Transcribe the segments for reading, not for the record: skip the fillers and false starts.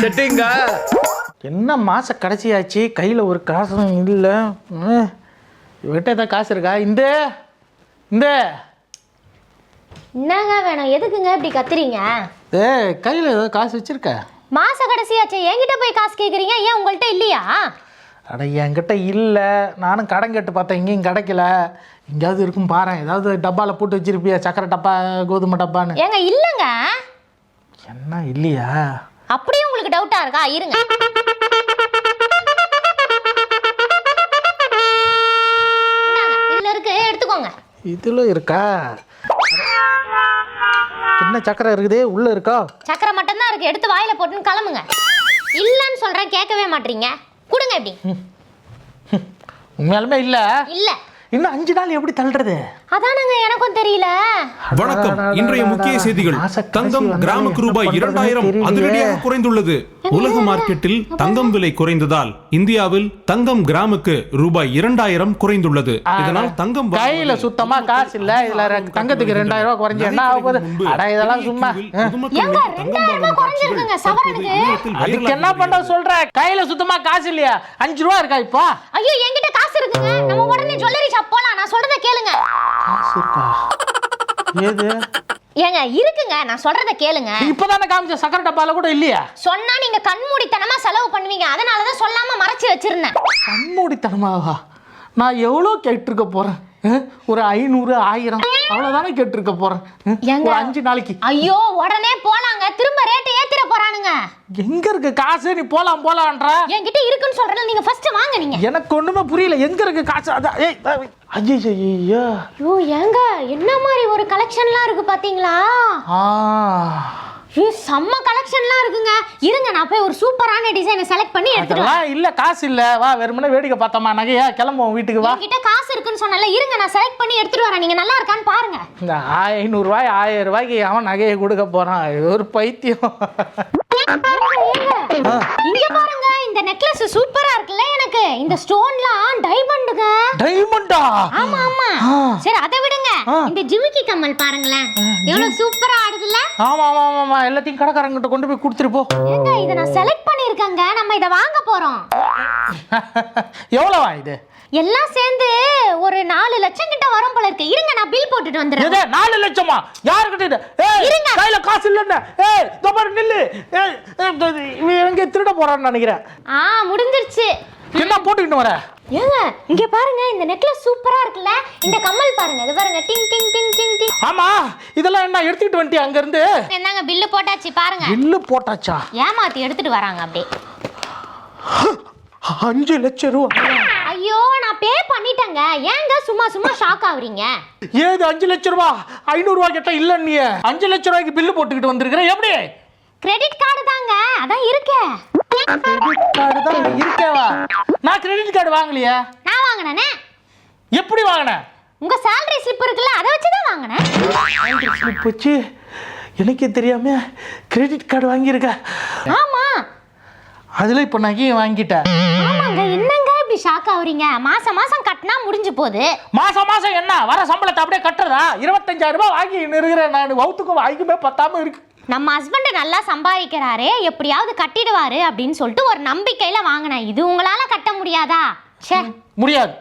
செட்டிங்கா? என்ன மாச கடைசியாச்சு, கையில் ஒரு காசும் இல்லை. இவர்கிட்ட ஏதாவது காசு இருக்கா? இந்த என்னங்க வேணும்? எதுக்குங்க இப்படி கத்துறீங்க? கையில் ஏதாவது காசு வச்சிருக்க? மாச கடைசியாச்சு, என்கிட்ட போய் காசு கேட்குறீங்க. ஏன் உங்கள்கிட்ட இல்லையா? அட என்கிட்ட இல்லை, நானும் கடன் கேட்டு பார்த்தேன், எங்கேயும் கிடைக்கல. எங்கேயாவது இருக்கும் பாரு, ஏதாவது டப்பாவில் போட்டு வச்சிருப்பியா, சக்கரை டப்பா கோதுமை டப்பான்னு. ஏங்க இல்லைங்க. என்ன இல்லையா? அப்படியே உங்களுக்கு டவுட்டா இருக்கா? இருங்க. இதுல இருக்கு, எடுத்துக்கோங்க. இதுல இருக்கா? என்ன சக்கரை இருக்குது உள்ள இருக்கா? சக்கரை மட்டும் தான் இருக்கு, எடுத்து வாயில போட்டுன்னு கிளம்புங்க. இல்லன்னு சொல்றேன், கேட்கவே மாட்டீங்க. கொடுங்க இப்படி. உண்மையாலுமே இல்ல. இல்ல. இன்னும் 5 நாள் எப்படி தள்ளுறது? அதானங்க எனக்கும் தெரியல. வணக்கம். இன்றைய முக்கிய செய்திகள். தங்கம் கிராமுக்கு ரூபாய் 2000 அதிரடியாக குறைந்துள்ளது. உலக மார்க்கெட்டில் தங்கம் விலை குறைந்ததால் இந்தியாவில் தங்கம் கிராமுக்கு ரூபாய் 2000 குறைந்துள்ளது. இதனால் தங்கம் கையில சுத்தமா காசு இல்ல, இதுல தங்கத்துக்கு 2000 ரூபாய் குறைஞ்சு என்ன ஆகுது? அட இதெல்லாம் சும்மா. ஏங்க 2000 ரூபாய் குறைஞ்சிருக்குங்க சவரனுக்கு. அதுக்கு என்ன பண்ற சொல்ற? கையில சுத்தமா காசு இல்லையா? 5 ரூபாய் இருக்கா இப்போ? ஐயோ என்கிட்ட காசு இருக்குங்க. நம்ம உடனே ஜுவல்லரி ஷாப் போலாம். நான் சொல்றத கேளுங்க. காசு இருக்கா? ஏது? ஏங்க இருக்குங்க, நான் சொல்றத கேளுங்க. இப்பதானே காமிச்ச சக்கரை டப்பால கூட இல்லையா? சொன்னா நீங்க கண்மூடித்தனமா செலவு பண்ணுவீங்க. அதனால தான் சொல்லாம மறைச்சு வச்சிருந்தேன். கண்மூடித்தனமாவா? நான் எவ்வளோ கேட்டிருக்க போறேன்? ஒரு 500 1000 அவ்வளவுதானே கேட்டிருக்க போறேன். ஒரு 5 நாளைக்கு. ஐயோ உடனே போலாங்க, திரும்ப ரேட் ஏத்திர போறானுங்க. எங்க இருக்கு காசு? நீ போலாம்ன்ற. என்கிட்ட இருக்குன்னு சொல்றேன், நீங்க ஃபர்ஸ்ட் வாங்க. நீங்க எனக்கு ஒண்ணுமே புரியல, எங்க இருக்கு காசு? அதான் ஐயோ ஏங்க என்ன மாதிரி ஒரு கலெக்ஷன்லாம் இருக்கு பாத்தீங்களா? செம்ம கலெக்ஷன்லாம் இருக்குங்க. இருங்க நான் போய் ஒரு சூப்பரான டிசைனை செலக்ட் பண்ணி எடுத்துட்டு வரேன். இல்ல காசு இல்ல, வா வெறுமனே வேடிக்கை பார்த்தமா நகையா, கிளம்புவோம் வீட்டுக்கு வா. என்கிட்ட காசு இருக்குன்னு சொன்னல, இருங்க நான் செலக்ட் பண்ணி எடுத்துட்டு வரேன். நீங்க நல்லா இருக்கான்னு பாருங்க. இந்த 500 ரூபாய் 1000 ரூபாய்க்கு அவன் நகையை கொடுக்க போறான். ஒரு பைத்தியம். இங்க பாருங்க, இந்த நெக்லஸ் சூப்பரா இருக்குல்ல. எனக்கு இந்த ஸ்டோன்லாம் டைமண்டுங்க. டைமண்டா? ஆமா ஆமா. சரி அதை விடுங்க, இந்த ஜிமிக்கி கம்மல் பாருங்களேன், எவ்வளவு சூப்பரா ஆடுதுல. ஆமா ஆமா ஆமா, எல்லாத்தையும் கடைக்காரங்கிட்ட கொண்டு போய் கொடுத்துட்டு போ. ஏங்க இத நான் செலக்ட் பண்ணிருக்கேங்க, நம்ம இத வாங்க போறோம். எவ்வளவா இது? எல்லாம் சேர்ந்து ஒரு 4 லட்சம் கிட்ட வரும் போல இருக்கு. இருங்க நான் பில் போட்டுட்டு வந்துறேன். எது 4 லட்சமா? யார் கிட்ட? ஏய் கையில காசு இல்லன்னு. ஏய் தோபாரு நில்லு. இவன் எங்க திருட போறான்னு நினைக்கிறேன். முடிஞ்சிருச்சு. என்ன போட்டுக்கிட்டு வர? ஏங்க இங்க பாருங்க, இந்த நெக்லஸ் சூப்பரா இருக்குல்ல. இந்த கம்மல் பாருங்க, இது பாருங்க, டிங் டிங் டிங் டிங் டிங். ஆமா, இதெல்லாம் என்ன எடுத்துட்டு வந்துட்டியா அங்க இருந்து? என்னங்க பில் போட்டாச்சு பாருங்க. பில் போட்டாச்சா? ஏமாத்தி எடுத்துட்டு வராங்க அப்படியே. 5 லட்சம் ரூபாய். ஐயோ நான் பே பண்ணிட்டேங்க. ஏங்க சும்மா சும்மா ஷாக் ஆவறீங்க? ஏது 5 லட்சம் ரூபாய்? 500 ரூபாய் கேட்டா இல்ல, நீ 5 லட்சம் ரூபாய்க்கு பில் போட்டுக்கிட்டு வந்திருக்கிற. எப்படி? கிரெடிட் கார்டு தாங்க, அதான் இருக்கே. கிரெடிட் கார்டு தான் இருக்கேவா? நான் கிரெடிட் கார்டு வாங்கலையே. நான் வாங்குனேனே. எப்படி வாங்குன? உங்க salary slip இருக்குல்ல, அத வச்சு தான் வாங்குனேன். salary slip வச்சு எனக்கே தெரியாம கிரெடிட் கார்டு வாங்கியிருக்க. ஆமா. அதுல இப்ப நகையை வாங்கிட்டேன். ஆமாங்க, என்னங்க இப்படி ஷாக் ஆவறீங்க? மாசம் மாசம் கட்டினா முடிஞ்சு போகுது. மாசம் மாசம் என்ன வர சம்பளத்தை அப்படியே கட்டுறதா? 25000 ரூபாய் வாங்கி இருக்கிறேன் நான். வவுத்துக்கும் வாய்க்குமே பத்தாம இருக்கு. நம்ம ஹஸ்பண்ட் நல்லா சம்பாதிக்கிறாரே, எப்படியாவது கட்டிடுவாரு அப்படின்னு சொல்லிட்டு ஒரு நம்பிக்கையில வாங்கினேன். இது உங்களால கட்ட முடியாதா? ச்சே முடியாது.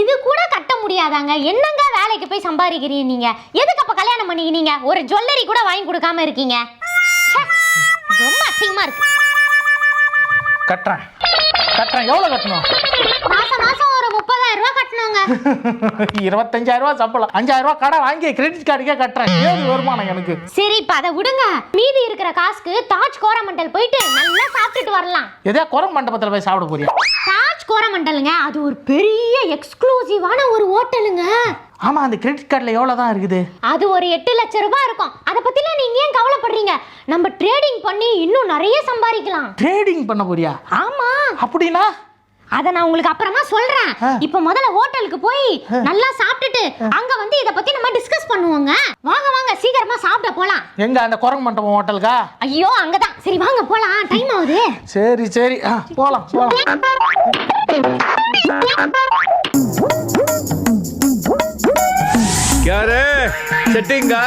இது கூட கட்ட முடியாதாங்க? என்னங்க வேலைக்கு போய் சம்பாதிக்கிறீங்க நீங்க? எதுக்கு அப்ப கல்யாணம் பண்ணிக்கினீங்க? ஒரு ஜுவல்லரி கூட வாங்கி கொடுக்காம இருக்கீங்க. ரொம்ப அசிங்கமா இருக்கு. கட்டுறேன். எவ்வளவு கட்டணும்? மாசம் மாசம் ஒரு 30000 ரூபாய் கட்டணுங்க. 25000 ரூபாய் சம்பளம், 5000 ரூபாய் கடை வாங்கி கிரெடிட் கார்டுக்கே கட்டுறேன். ஏது வருமானம் எனக்கு? சரி இப்ப அதை விடுங்க. மீதி இருக்கிற காசுக்கு தாஜ் கோரமண்டல் போயிட்டு நல்லா சாப்பிட்டுட்டு வரலாம். எதா கோரம் மண்டபத்துல போய் சாப்பிட போறியா? தாஜ் கோரமண்டலுங்க, அது ஒரு பெரிய எக்ஸ்க்ளூசிவான ஒரு ஹோட்டலுங்க. ஆமா, அந்த கிரெடிட் கார்டுல எவ்வளவுதான் இருக்குது? அது ஒரு 8 லட்சம் ரூபாய் இருக்கும். அதை பத்திலாம் நீங்க ஏன் கவலைப்படுறீங்க? நம்ம ட்ரேடிங் பண்ணி இன்னும் நிறைய சம்பாதிக்கலாம். ட்ரேடிங் பண்ண போறியா? ஆமா. அப்படினா அத நான் உங்களுக்கு அப்புறமா சொல்றேன். இப்போ முதல்ல ஹோட்டலுக்கு போய் நல்லா சாப்பிட்டுட்டு அங்க வந்து இத பத்தி நம்ம டிஸ்கஸ் பண்ணுவோங்க. வாங்க வாங்க சீக்கிரமா சாப்பிட போலாம். எங்க? அந்த கோரம் மண்டபம் ஹோட்டலுக்கா? ஐயோ அங்கதான். சரி வாங்க போலாம், டைம் ஆகுது. சரி போலாம். யாரு? செட்டிங்கா?